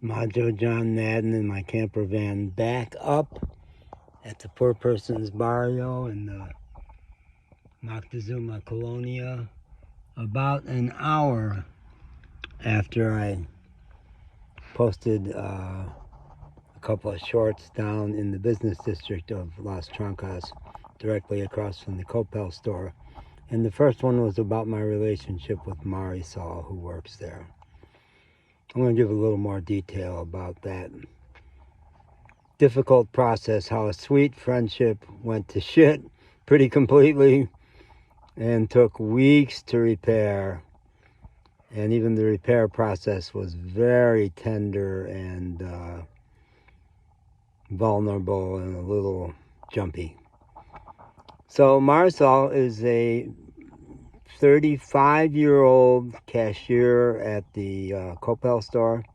Majo John Madden in my camper van back up at the poor person's barrio in the Moctezuma Colonia about an hour after I posted a couple of shorts down in the business district of Las Trancas, directly across from the Coppel store. And the first one was about my relationship with Marisol, who works there. I'm going to give a little more detail about that difficult process, how a sweet friendship went to shit pretty completely and took weeks to repair. And even the repair process was very tender and vulnerable and a little jumpy. So Marisol is a 35-year-old cashier at the Coppel store.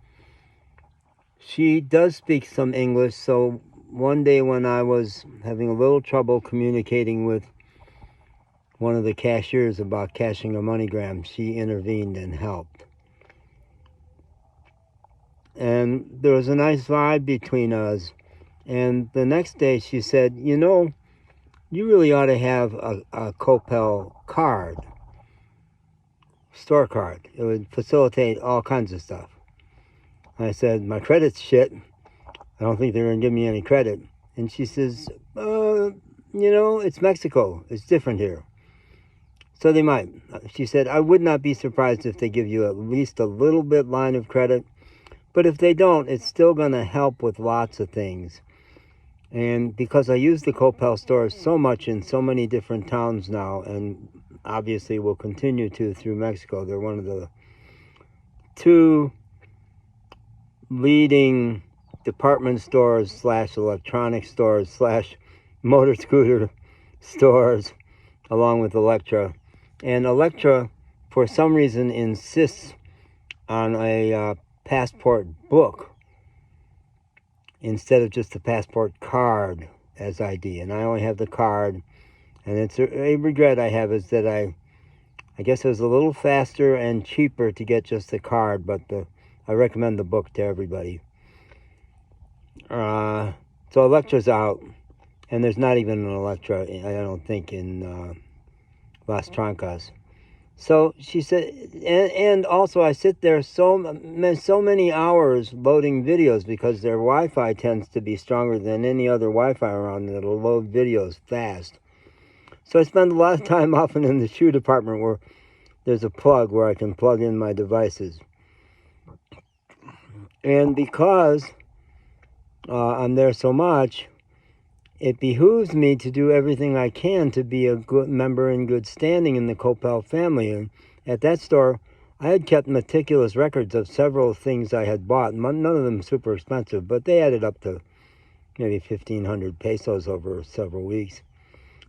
She does speak some English, so one day when I was having a little trouble communicating with one of the cashiers about cashing a MoneyGram, she intervened and helped. And there was a nice vibe between us. And the next day she said, you know, you really ought to have a Coppel card, store card. It would facilitate all kinds of stuff. I said, my credit's shit. I don't think they're going to give me any credit. And she says, you know, it's Mexico. It's different here. So they might. She said, I would not be surprised if they give you at least a little bit line of credit. But if they don't, it's still going to help with lots of things. And because I use the Coppel stores so much in so many different towns now, and obviously will continue to through Mexico, they're one of the two leading department stores slash electronic stores slash motor scooter stores, along with Electra. And Electra, for some reason, insists on a passport book instead of just a passport card as ID. And I only have the card. And it's a regret I have is that I guess it was a little faster and cheaper to get just the card, but I recommend the book to everybody. So Electra's out, and there's not even an Electra, I don't think, in Las Trancas. So she said, and also I sit there so many hours loading videos because their Wi-Fi tends to be stronger than any other Wi-Fi around, and it'll load videos fast. So I spend a lot of time often in the shoe department where there's a plug where I can plug in my devices. And because I'm there so much, it behooves me to do everything I can to be a good member in good standing in the Coppel family. And at that store, I had kept meticulous records of several things I had bought. None of them super expensive, but they added up to maybe 1,500 pesos over several weeks.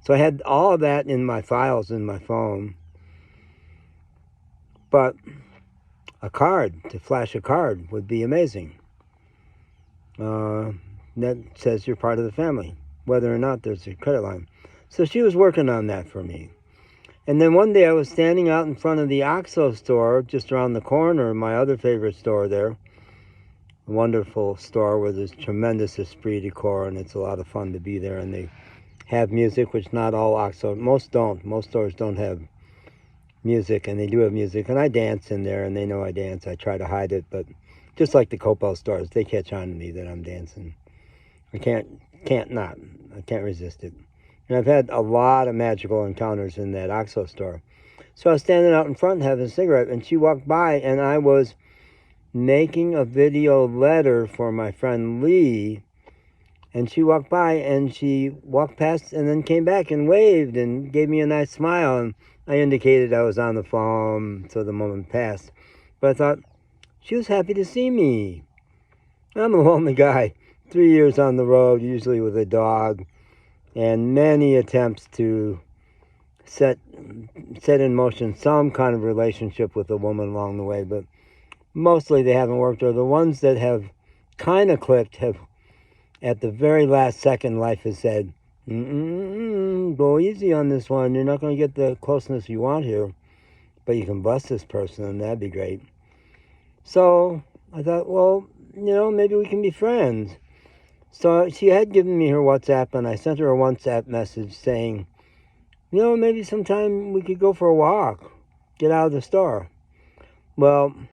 So I had all of that in my files in my phone. But a card, to flash a card, would be amazing. That says you're part of the family, whether or not there's a credit line. So she was working on that for me. And then one day I was standing out in front of the OXXO store, just around the corner, my other favorite store there. A wonderful store where there's tremendous esprit de corps, and it's a lot of fun to be there. And they have music, which not all OXXO, most don't. Most stores don't have music, and they do have music. And I dance in there, and they know I dance. I try to hide it, but just like the Coppel stores, they catch on to me that I'm dancing. I can't resist it. And I've had a lot of magical encounters in that OXXO store. So I was standing out in front having a cigarette, and she walked by, and I was making a video letter for my friend Lee, and she walked by, and she walked past and then came back and waved and gave me a nice smile, and I indicated I was on the phone, so the moment passed. But I thought, she was happy to see me. I'm a lonely guy. 3 years on the road, usually with a dog, and many attempts to set in motion some kind of relationship with a woman along the way, but mostly they haven't worked, or the ones that have kind of clicked have, at the very last second, life has said, go easy on this one. You're not going to get the closeness you want here, but you can bless this person, and that'd be great. So I thought, well, maybe we can be friends. So she had given me her WhatsApp, and I sent her a WhatsApp message saying, maybe sometime we could go for a walk, get out of the store. Well,